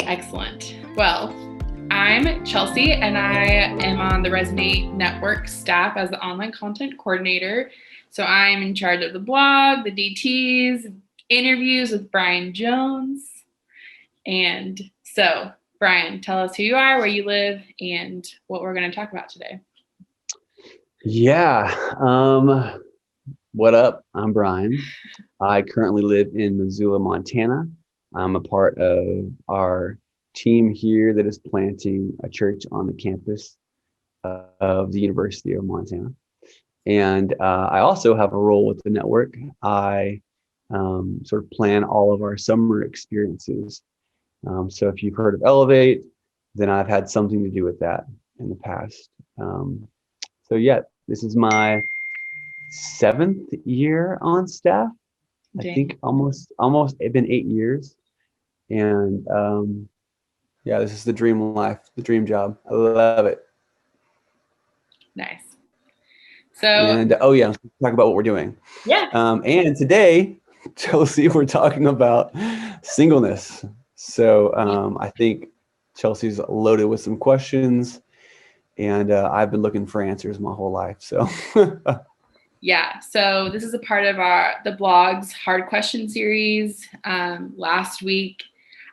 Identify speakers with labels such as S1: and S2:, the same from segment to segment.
S1: Excellent. Well, I'm Chelsea, and I am on the Resonate Network staff as the online content coordinator. So I'm in charge of the blog, the DTs, interviews with Brian Jones. And so, Brian, tell us who you are, where you live, and what we're going to talk about today.
S2: Yeah. What up? I'm Brian. I currently live in Missoula, Montana. I'm a part of our team here that is planting a church on the campus of the University of Montana. And I also have a role with the network. I sort of plan all of our summer experiences. So if you've heard of Elevate, then I've had something to do with that in the past. So yeah, this is my 7th year on staff. I think almost it's been 8 years. And yeah, this is the dream life, the dream job. I love it.
S1: Nice. So,
S2: and let's talk about what we're doing.
S1: Yeah.
S2: And today, Chelsea, we're talking about singleness. So I think Chelsea's loaded with some questions, and I've been looking for answers my whole life. So
S1: yeah, so this is a part of the blog's Hard Question series. Last week,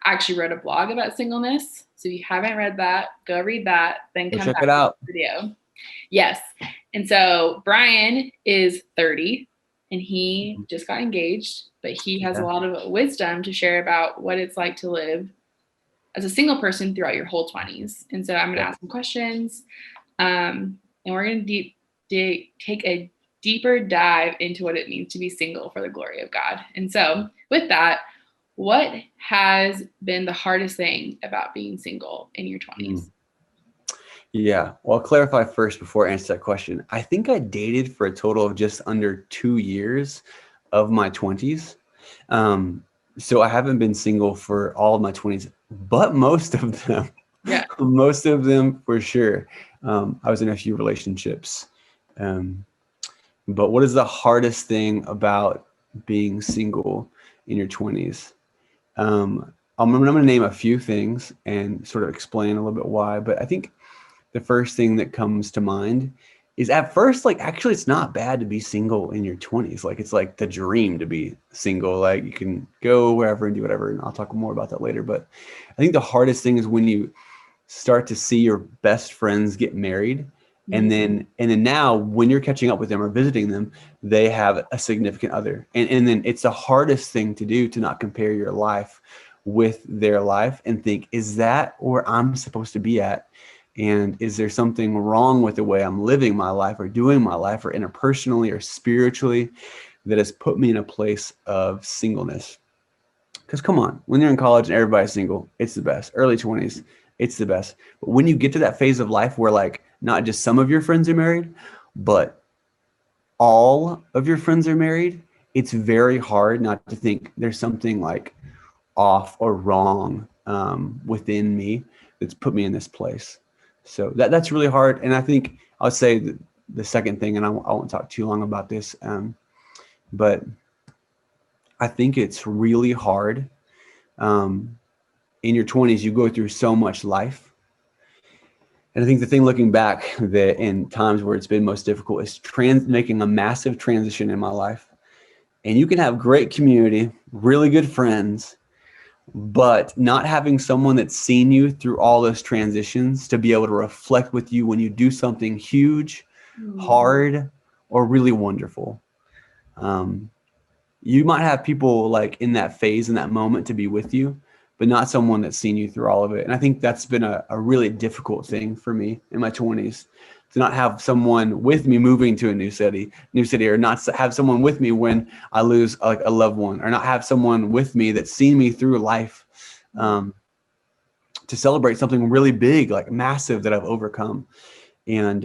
S1: I actually wrote a blog about singleness. So if you haven't read that, go read that. Then come
S2: check
S1: back
S2: it out.
S1: to the video. Yes. And so Brian is 30 and he just got engaged, but he has a lot of wisdom to share about what it's like to live as a single person throughout your whole 20s. And so I'm going to ask some questions, and we're going to take a deeper dive into what it means to be single for the glory of God. And so with that, what has been the hardest thing about being single in your 20s?
S2: Yeah, well, I'll clarify first before I answer that question. I think I dated for a total of just under 2 years of my 20s. So I haven't been single for all of my 20s, but most of them, most of them for sure. I was in a few relationships. But what is the hardest thing about being single in your 20s? I'm going to name a few things and sort of explain a little bit why, but I think the first thing that comes to mind is at first, like, actually, it's not bad to be single in your 20s. Like, it's like the dream to be single. Like, you can go wherever and do whatever. And I'll talk more about that later. But I think the hardest thing is when you start to see your best friends get married. And then now when you're catching up with them or visiting them, they have a significant other. And then it's the hardest thing to do, to not compare your life with their life and think, is that where I'm supposed to be at? And is there something wrong with the way I'm living my life or doing my life or interpersonally or spiritually that has put me in a place of singleness? Because come on, when you're in college and everybody's single, it's the best. Early 20s, it's the best. But when you get to that phase of life where, like, not just some of your friends are married, but all of your friends are married, it's very hard not to think there's something like off or wrong within me that's put me in this place. So that's really hard. And I think I'll say the second thing, and I won't talk too long about this, but I think it's really hard. In your 20s, you go through so much life. And I think the thing looking back, that in times where it's been most difficult, is making a massive transition in my life. And you can have great community, really good friends, but not having someone that's seen you through all those transitions to be able to reflect with you when you do something huge, hard, or really wonderful. You might have people like in that phase, in that moment, to be with you, but not someone that's seen you through all of it. And I think that's been a really difficult thing for me in my 20s, to not have someone with me moving to a new city, or not have someone with me when I lose like a loved one, or not have someone with me that's seen me through life, to celebrate something really big, like massive, that I've overcome. And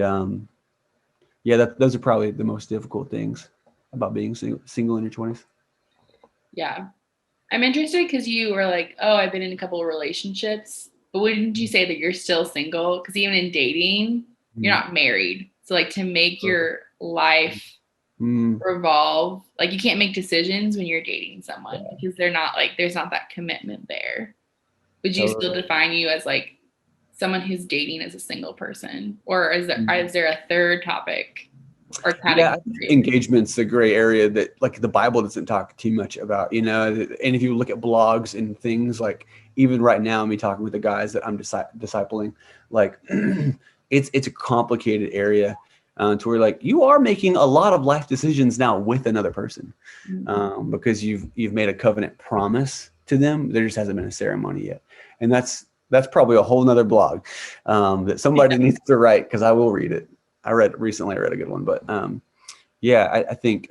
S2: those are probably the most difficult things about being single in your 20s.
S1: Yeah. I'm interested because you were like, oh, I've been in a couple of relationships, but wouldn't you say that you're still single? Because even in dating, you're not married. So like, to make your life revolve, like, you can't make decisions when you're dating someone because they're not, like, there's not that commitment there. Would you still define you as like someone who's dating as a single person, or is there a third topic or category?
S2: Yeah, I think engagement's a gray area that like the Bible doesn't talk too much about, you know. And if you look at blogs and things, like even right now, me talking with the guys that I'm discipling, like it's a complicated area to where like you are making a lot of life decisions now with another person, because you've made a covenant promise to them. There just hasn't been a ceremony yet, and that's probably a whole nother blog that somebody needs to write, because I will read it. I read a good one, but I think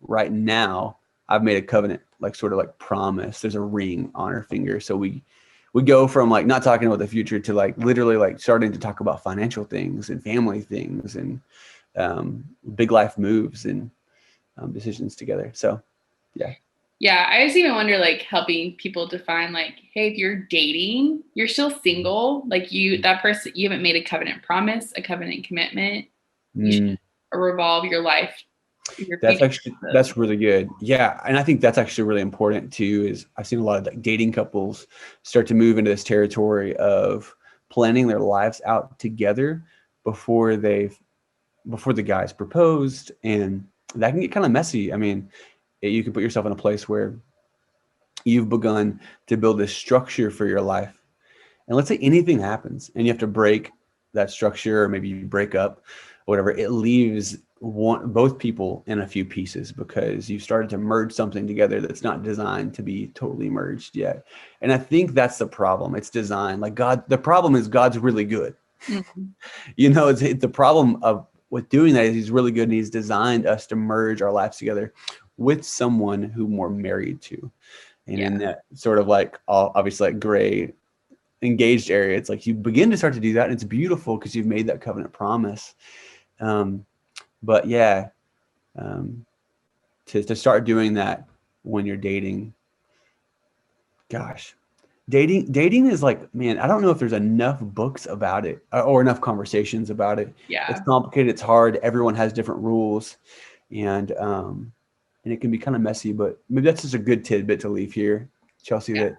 S2: right now I've made a covenant, like sort of like promise. There's a ring on our finger, so we go from like not talking about the future to like literally like starting to talk about financial things and family things and big life moves and decisions together. So
S1: yeah, I just even wonder, like, helping people define, like, hey, if you're dating, you're still single, like that person, you haven't made a covenant promise, a covenant commitment. You should revolve your life.
S2: That's really good. Yeah. And I think that's actually really important too, is I've seen a lot of like dating couples start to move into this territory of planning their lives out together before the guys proposed, and that can get kind of messy. I mean, you can put yourself in a place where you've begun to build this structure for your life, and let's say anything happens and you have to break that structure, or maybe you break up, whatever, it leaves both people in a few pieces, because you've started to merge something together that's not designed to be totally merged yet. And I think that's the problem. It's designed like the problem is God's really good. You know, it's the problem with doing that is he's really good, and he's designed us to merge our lives together with someone who we're married to. And in that sort of like obviously like gray engaged area, it's like you begin to start to do that, and it's beautiful because you've made that covenant promise. But to start doing that when you're dating, gosh, dating is like, man, I don't know if there's enough books about it or enough conversations about it. It's complicated, it's hard, everyone has different rules, and it can be kind of messy. But maybe that's just a good tidbit to leave here, Chelsea, that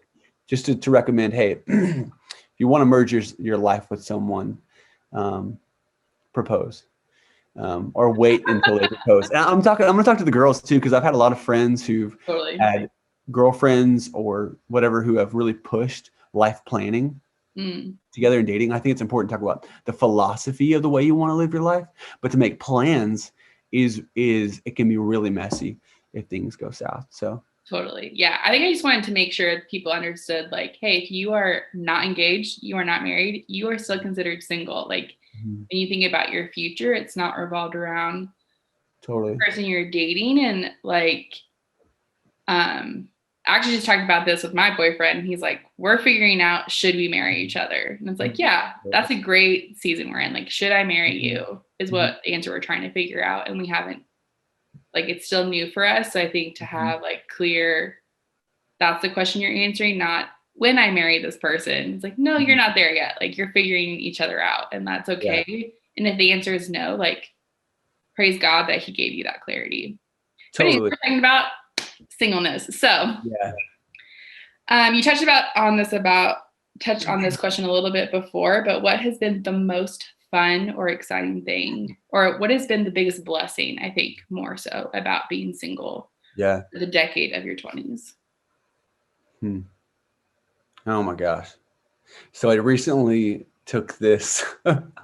S2: just to recommend, hey, if you want to merge your life with someone, propose. Or wait until they propose. And I'm going to talk to the girls too, because I've had a lot of friends who've had girlfriends or whatever who have really pushed life planning together in dating. I think it's important to talk about the philosophy of the way you want to live your life, but to make plans is it can be really messy if things go south. So
S1: totally. Yeah. I think I just wanted to make sure people understood, like, hey, if you are not engaged, you are not married, you are still considered single. Like, when you think about your future, it's not revolved around the person you're dating. And like, I actually just talked about this with my boyfriend. He's like, we're figuring out, should we marry each other? And it's like, yeah, that's a great season we're in. Like, should I marry you is what the answer we're trying to figure out. And we haven't, like, it's still new for us. So I think to have like clear, that's the question you're answering, not when I marry this person. It's like, no, you're not there yet. Like, you're figuring each other out, and that's okay. Yeah. And if the answer is no, like, praise God that he gave you that clarity. Totally. But we're talking about singleness. So you touched on this question a little bit before, but what has been the most fun or exciting thing, or what has been the biggest blessing, I think more so, about being single the decade of your 20s?
S2: Oh my gosh. So I recently took this,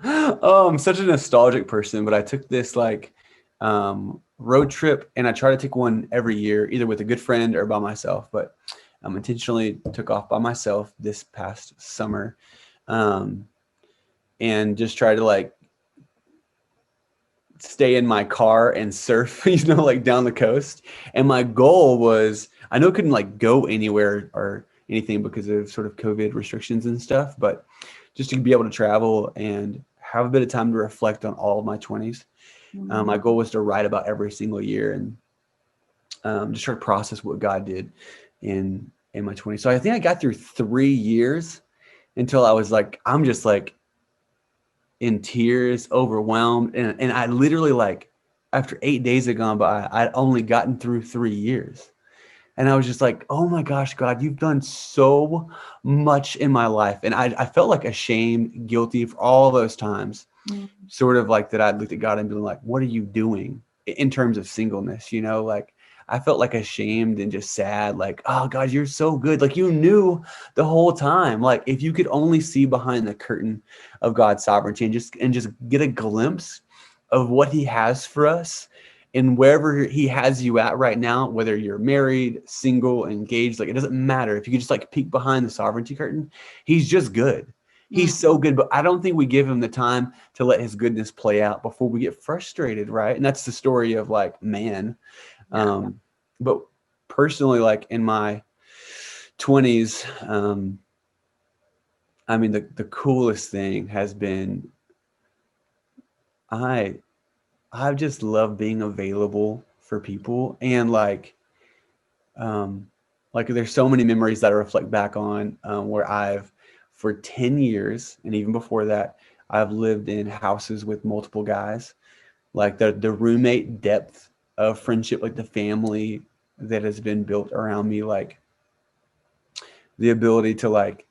S2: I'm such a nostalgic person, but I took this like road trip, and I try to take one every year, either with a good friend or by myself, but intentionally took off by myself this past summer, and just try to like stay in my car and surf, like down the coast. And my goal was, I know I couldn't like go anywhere or anything because of sort of COVID restrictions and stuff, but just to be able to travel and have a bit of time to reflect on all of my 20s. My goal was to write about every single year and just try to process what God did in my 20s. So I think I got through 3 years until I was like, I'm just like in tears, overwhelmed. And I literally, like, after 8 days had gone by, I'd only gotten through 3 years. And I was just like, oh my gosh, God, you've done so much in my life. And I felt like ashamed, guilty for all those times,
S1: Mm.
S2: sort of like that. I looked at God and been like, what are you doing in terms of singleness? You know, like I felt like ashamed and just sad, like, oh God, you're so good. Like you knew the whole time. Like if you could only see behind the curtain of God's sovereignty and just get a glimpse of what he has for us and wherever he has you at right now, whether you're married, single, engaged, like it doesn't matter. If you could just like peek behind the sovereignty curtain, he's just good. He's so good, but I don't think we give him the time to let his goodness play out before we get frustrated, right? And that's the story of like man.
S1: Yeah.
S2: But personally, like in my 20s, I mean, the coolest thing has been I've just loved being available for people, and like there's so many memories that I reflect back on where I've for 10 years and even before that I've lived in houses with multiple guys, like the roommate depth of friendship, like the family that has been built around me, like the ability to like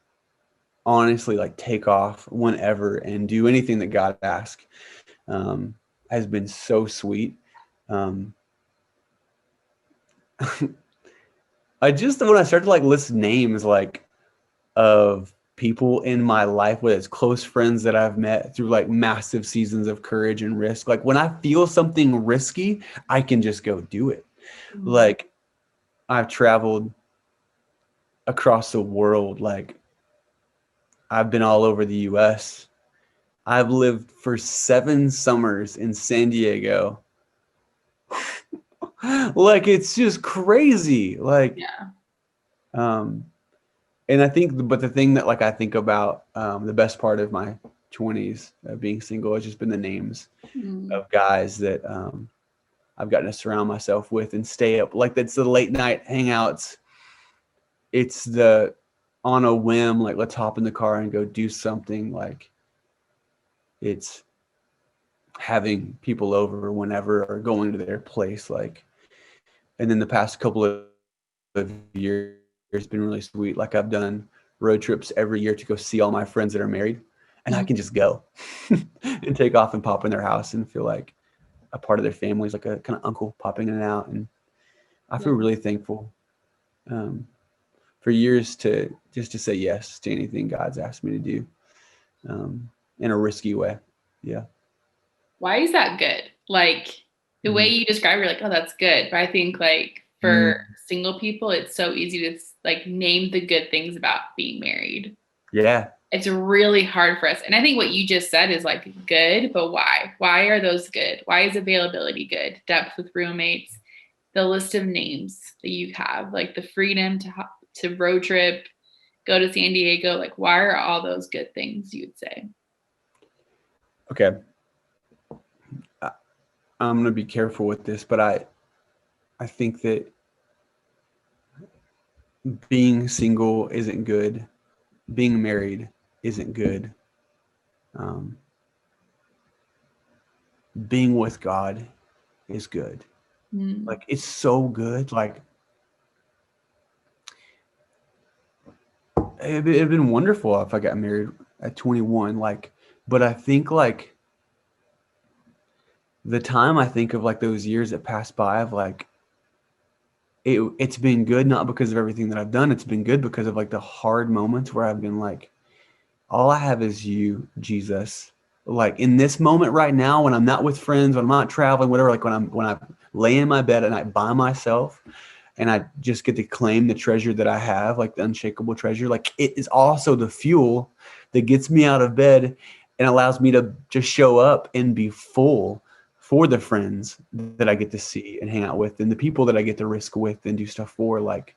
S2: honestly like take off whenever and do anything that God asks, has been so sweet. um, I just when I start to like list names like of people in my life, whether it's close friends that I've met through like massive seasons of courage and risk, like when I feel something risky, I can just go do it.
S1: Mm.
S2: Like I've traveled across the world, like I've been all over the US. I've lived for 7 summers in San Diego. Like it's just crazy. Like
S1: Yeah.
S2: um and I think, but the thing that like I think about the best part of my 20s being single has just been the names
S1: Mm.
S2: of guys that I've gotten to surround myself with and stay up. Like that's the late night hangouts. It's the on a whim, like let's hop in the car and go do something. Like it's having people over whenever or going to their place. Like, and then the past couple of years it's been really sweet. Like I've done road trips every year to go see all my friends that are married, and I
S1: Mm.
S2: can just go and take off and pop in their house and feel like a part of their families, like a kind of uncle popping in and out. And I
S1: Yeah.
S2: feel really thankful um, for years to just to say yes to anything God's asked me to do in a risky way. Yeah.
S1: Why is that good? Like the way
S2: Mm.
S1: you describe it, you're like, oh, that's good. But I think like for
S2: Mm.
S1: single people, it's so easy to like name the good things about being married.
S2: Yeah.
S1: It's really hard for us. And I think what you just said is like good, but why? Why are those good? Why is availability good? Depth with roommates, the list of names that you have, like the freedom to road trip, go to San Diego. Like, why are all those good things, you'd say?
S2: Okay. I, I'm gonna be careful with this, but I think that being single isn't good. Being married isn't good. Um, being with God is good.
S1: Mm.
S2: Like it's so good. Like it'd been wonderful if I got married at 21. Like, but I think like the time I think of like those years that passed by of like it's been good not because of everything that I've done. It's been good because of like the hard moments where I've been like, all I have is you, Jesus. Like in this moment right now, when I'm not with friends, when I'm not traveling, whatever, like when I lay in my bed at night by myself and I just get to claim the treasure that I have, like the unshakable treasure, like it is also the fuel that gets me out of bed and allows me to just show up and be full for the friends that I get to see and hang out with and the people that I get to risk with and do stuff for. Like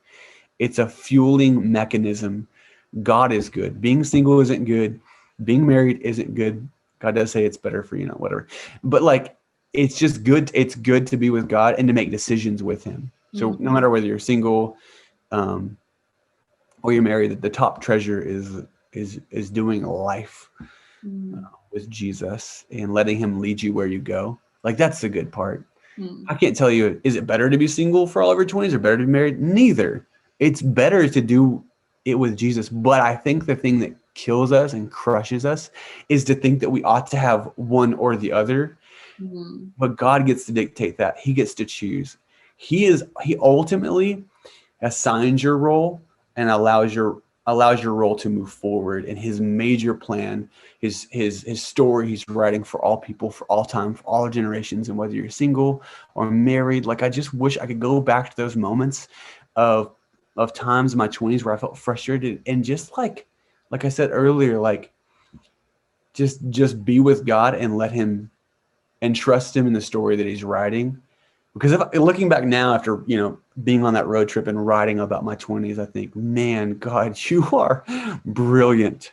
S2: it's a fueling mechanism. God is good. Being single isn't good. Being married isn't good. God does say it's better for you, know, whatever. But like, it's just good. It's good to be with God and to make decisions with Him. So no
S1: Mm.
S2: matter whether you're single um, or you're married, the top treasure is doing life
S1: Mm.
S2: with Jesus and letting Him lead you where you go. Like that's the good part.
S1: Mm.
S2: I can't tell you, is it better to be single for all of your 20s or better to be married? Neither. It's better to do it with Jesus. But I think the thing that kills us and crushes us is to think that we ought to have one or the other.
S1: Mm.
S2: But God gets to dictate that. He gets to choose. He ultimately assigns your role and allows your role to move forward in his major plan, his story he's writing for all people, for all time, for all generations. And whether you're single or married, like I just wish I could go back to those moments of times in my 20s where I felt frustrated and just like I said earlier, like just be with God and let him and trust him in the story that he's writing. Because looking back now after, being on that road trip and writing about my 20s, I think, man, God, you are brilliant.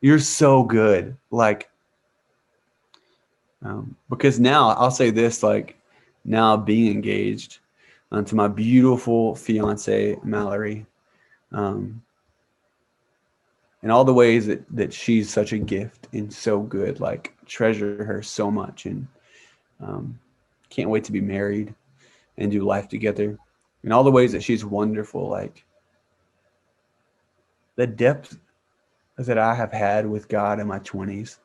S2: You're so good. Like, because now I'll say this, like now being engaged to my beautiful fiance, Mallory, and all the ways that she's such a gift and so good, like treasure her so much, and can't wait to be married and do life together. In all the ways that she's wonderful, like the depth that I have had with God in my 20s,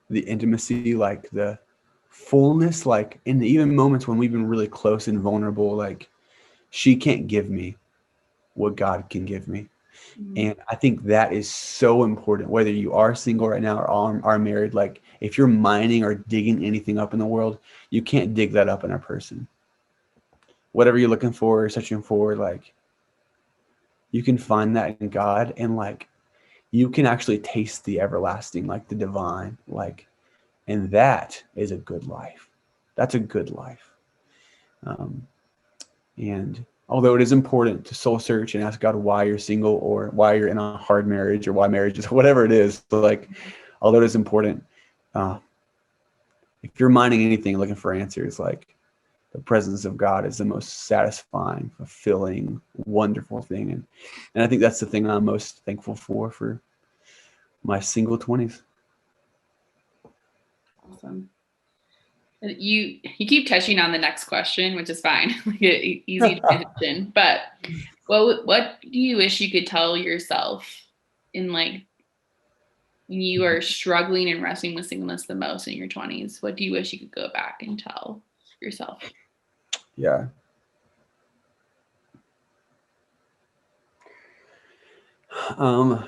S2: the intimacy, like the fullness, like in the even moments when we've been really close and vulnerable, like she can't give me what God can give me. And I think that is so important, whether you are single right now or are married. Like if you're mining or digging anything up in the world, you can't dig that up in a person. Whatever you're looking for or searching for, like you can find that in God, and like you can actually taste the everlasting, like the divine, like, and that is a good life. That's a good life. And although it is important to soul search and ask God why you're single or why you're in a hard marriage or why marriage is whatever it is, like, although it is important, if you're mining anything looking for answers, like the presence of God is the most satisfying, fulfilling, wonderful thing. And I think that's the thing I'm most thankful for my single 20s.
S1: Awesome. You keep touching on the next question, which is fine. Easy transition. But what do you wish you could tell yourself in like when you are struggling and wrestling with singleness the most in your 20s? What do you wish you could go back and tell yourself?
S2: Yeah. And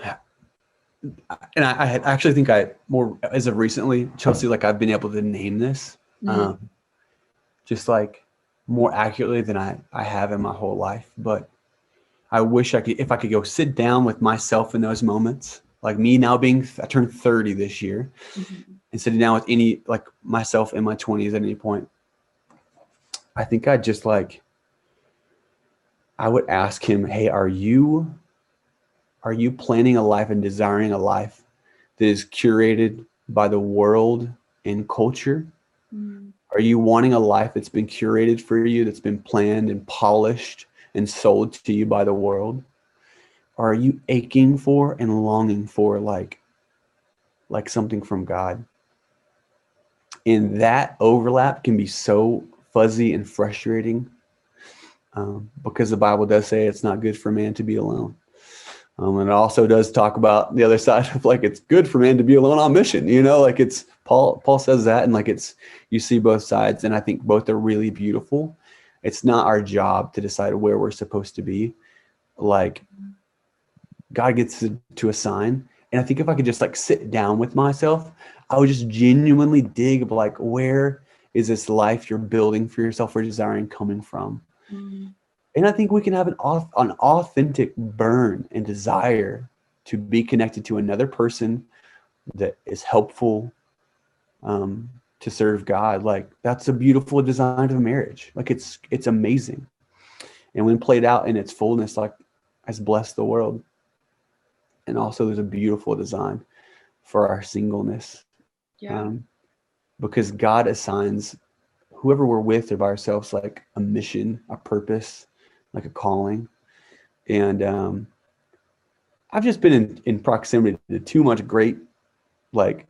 S2: I actually think more as of recently, Chelsea, like I've been able to name this just like more accurately than I have in my whole life. But I wish if I could go sit down with myself in those moments, like me now I turned 30 this year, and sitting down with like myself in my 20s at any point, I think I would ask him, hey, are you planning a life and desiring a life that is curated by the world and culture? Are you wanting a life that's been curated for you, that's been planned and polished and sold to you by the world? Or are you aching for and longing for like something from God? And that overlap can be so fuzzy and frustrating because the Bible does say it's not good for man to be alone. And it also does talk about the other side of like, it's good for man to be alone on mission, like it's Paul says that, and like you see both sides. And I think both are really beautiful. It's not our job to decide where we're supposed to be. Like God gets to assign. And I think if I could just like sit down with myself, I would just genuinely dig like, where is this life you're building for yourself or desiring coming from? And I think we can have an authentic burn and desire to be connected to another person that is helpful to serve God. Like that's a beautiful design of a marriage. Like it's amazing. And when played out in its fullness, like has blessed the world. And also there's a beautiful design for our singleness.
S1: Yeah.
S2: Because God assigns whoever we're with or by ourselves, like a mission, a purpose, like a calling. And I've just been in proximity to too much great, like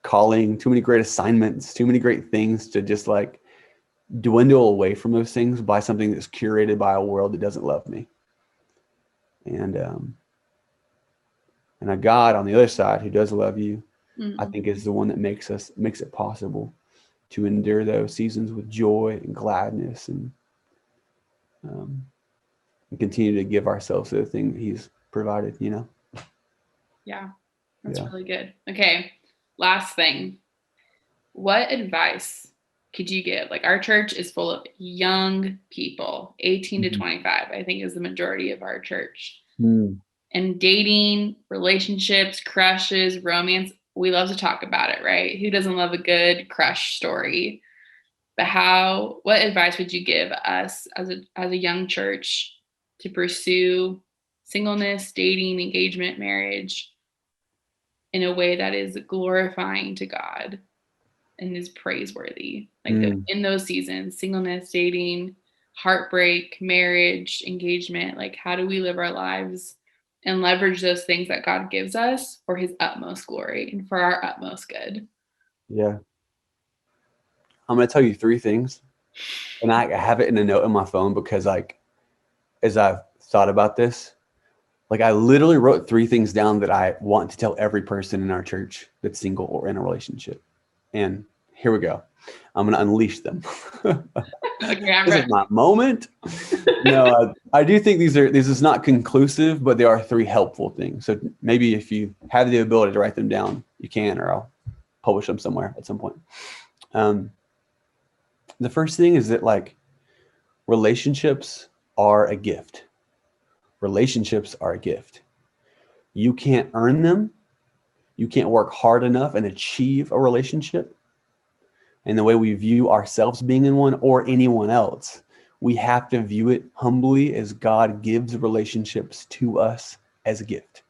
S2: calling, too many great assignments, too many great things to just like dwindle away from those things by something that's curated by a world that doesn't love me. And a God on the other side who does love you, I think is the one that makes it possible to endure those seasons with joy and gladness, and continue to give ourselves to the thing that he's provided, you know?
S1: Yeah, that's really good. Okay, last thing. What advice could you give? Like, our church is full of young people, 18 to 25, I think is the majority of our church. And dating, relationships, crushes, romance, we love to talk about it, right? Who doesn't love a good crush story? But what advice would you give us as a young church to pursue singleness, dating, engagement, marriage in a way that is glorifying to God and is praiseworthy? Like in those seasons, singleness, dating, heartbreak, marriage, engagement, like how do we live our lives and leverage those things that God gives us for his utmost glory and for our utmost good?
S2: Yeah. I'm going to tell you 3 things, and I have it in a note on my phone because, like, as I've thought about this, like, I literally wrote 3 things down that I want to tell every person in our church that's single or in a relationship. And here we go. I'm going to unleash them.
S1: Okay,
S2: this is my moment. No, I do think this is not conclusive, but there are 3 helpful things. So maybe if you have the ability to write them down, you can, or I'll publish them somewhere at some point. The first thing is that, like, relationships are a gift. Relationships are a gift. You can't earn them. You can't work hard enough and achieve a relationship. And the way we view ourselves being in one or anyone else, we have to view it humbly as God gives relationships to us as a gift.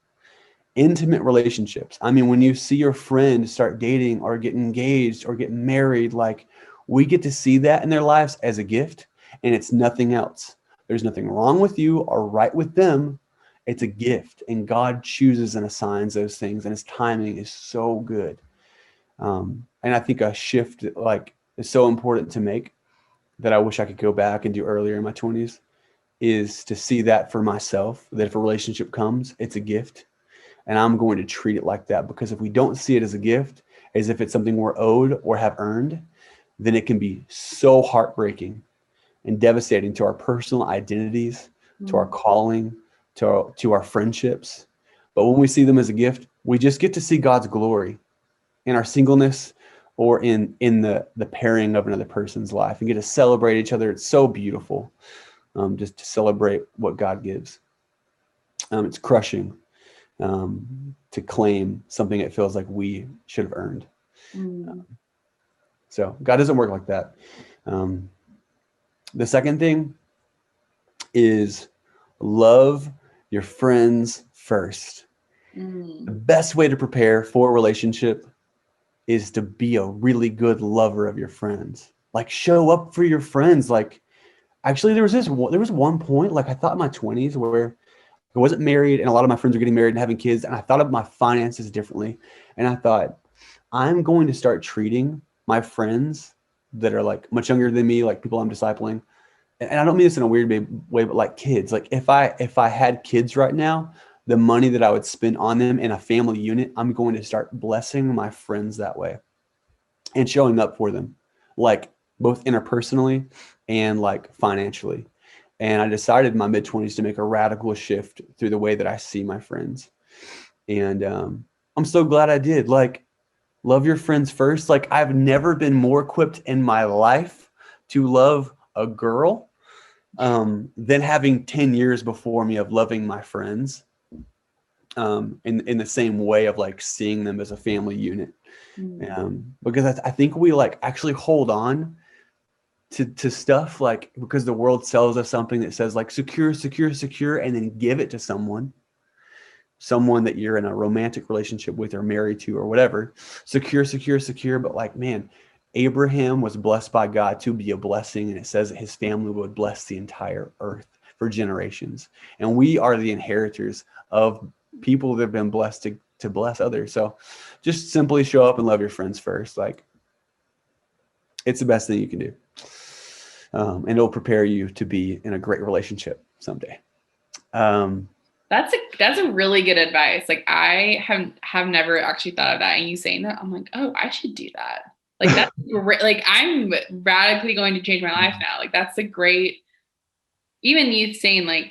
S2: Intimate relationships. I mean, when you see your friend start dating or get engaged or get married, like, we get to see that in their lives as a gift, and it's nothing else. There's nothing wrong with you or right with them. It's a gift, and God chooses and assigns those things, and his timing is so good. And I think a shift, like, is so important to make that I wish I could go back and do earlier in my 20s, is to see that for myself, that if a relationship comes, it's a gift. And I'm going to treat it like that, because if we don't see it as a gift, as if it's something we're owed or have earned, then it can be so heartbreaking and devastating to our personal identities, to our calling, to our friendships. But when we see them as a gift, we just get to see God's glory in our singleness or in the pairing of another person's life, and get to celebrate each other. It's so beautiful, just to celebrate what God gives. It's crushing to claim something it feels like we should have earned. So God doesn't work like that. The second thing is love your friends first. The best way to prepare for a relationship is to be a really good lover of your friends. Like, show up for your friends. Like, actually, there was one point, like, I thought in my 20s where I wasn't married, and a lot of my friends were getting married and having kids, and I thought of my finances differently. And I thought, I'm going to start treating my friends that are, like, much younger than me, like people I'm discipling. And I don't mean this in a weird way, but like kids. Like, if I had kids right now, the money that I would spend on them in a family unit, I'm going to start blessing my friends that way and showing up for them, like, both interpersonally and, like, financially. And I decided in my mid-20s to make a radical shift through the way that I see my friends. And I'm so glad I did. Like, love your friends first. Like, I've never been more equipped in my life to love a girl than having 10 years before me of loving my friends in the same way of, like, seeing them as a family unit. Because I think we, like, actually hold on to stuff, like, because the world sells us something that says, like, secure, and then give it to someone that you're in a romantic relationship with or married to or whatever. Secure. But, like, man, Abraham was blessed by God to be a blessing, and it says that his family would bless the entire earth for generations. And we are the inheritors of people that have been blessed to to bless others. So just simply show up and love your friends first. Like, it's the best thing you can do. And it'll prepare you to be in a great relationship someday.
S1: That's a really good advice. Like, I have never actually thought of that. And you saying that, I'm like, oh, I should do that. Like, that's great. Like, I'm radically going to change my life now. Like, that's a great, even you saying like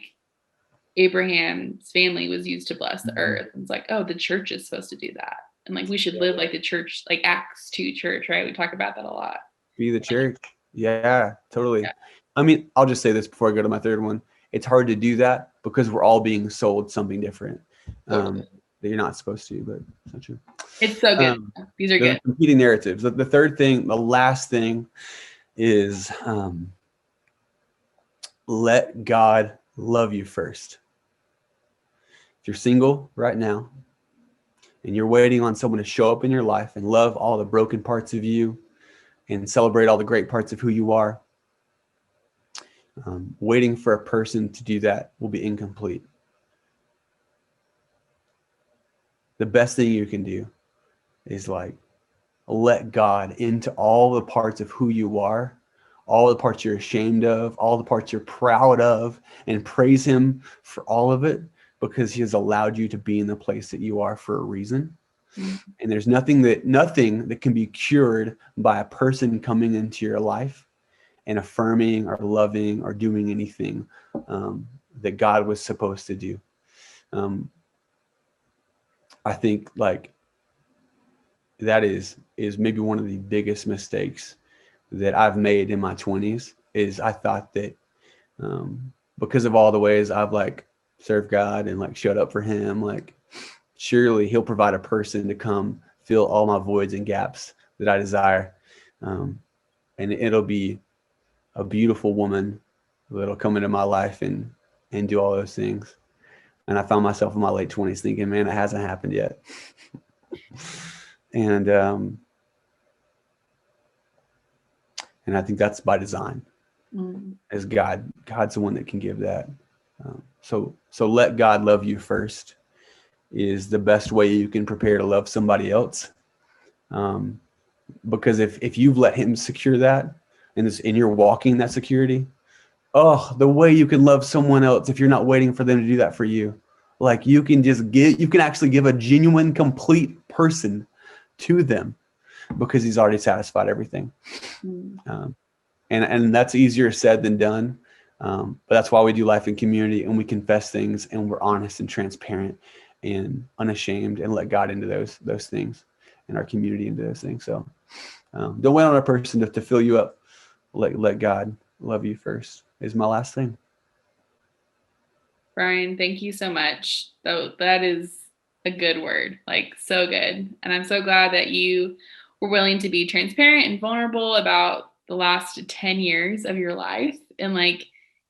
S1: Abraham's family was used to bless the earth. It's like, oh, the church is supposed to do that. And like, we should live like the church, like Acts 2 church, right? We talk about that a lot.
S2: Be the church. Yeah, totally. Yeah. I mean, I'll just say this before I go to my third one. It's hard to do that because we're all being sold something different that you're not supposed to, but it's not true.
S1: It's so good. These are good.
S2: Competing narratives. The third thing, the last thing is let God love you first. If you're single right now and you're waiting on someone to show up in your life and love all the broken parts of you and celebrate all the great parts of who you are, waiting for a person to do that will be incomplete. The best thing you can do is like let God into all the parts of who you are, all the parts you're ashamed of, all the parts you're proud of, and praise him for all of it, because he has allowed you to be in the place that you are for a reason. Mm-hmm. And there's nothing that can be cured by a person coming into your life and affirming or loving or doing anything that God was supposed to do. I think like that is maybe one of the biggest mistakes that I've made in my 20s is I thought that because of all the ways I've like served God and like showed up for him, like surely he'll provide a person to come fill all my voids and gaps that I desire. And it'll be a beautiful woman that'll come into my life and do all those things. And I found myself in my late 20s thinking, man, it hasn't happened yet. And I think that's by design. As God's the one that can give that. So let God love you first is the best way you can prepare to love somebody else. Because if you've let him secure that and you're walking that security, the way you can love someone else if you're not waiting for them to do that for you. Like you can actually give a genuine, complete person to them because he's already satisfied everything. And that's easier said than done. But that's why we do life in community and we confess things and we're honest and transparent and unashamed and let God into those things and our community into those things. So don't wait on a person to fill you up. Let God love you first is my last thing.
S1: Brian, thank you so much. That is a good word, like so good. And I'm so glad that you were willing to be transparent and vulnerable about the last 10 years of your life and like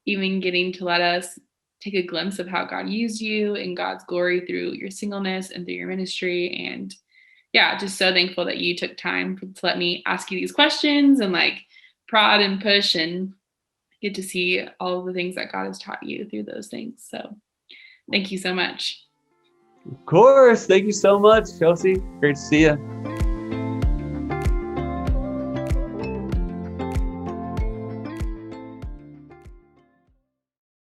S1: even getting to let us take a glimpse of how God used you in God's glory through your singleness and through your ministry. And yeah, just so thankful that you took time to let me ask you these questions and like prod and push and get to see all of the things that God has taught you through those things. So thank you so much.
S2: Of course. Thank you so much, Chelsea. Great to see you.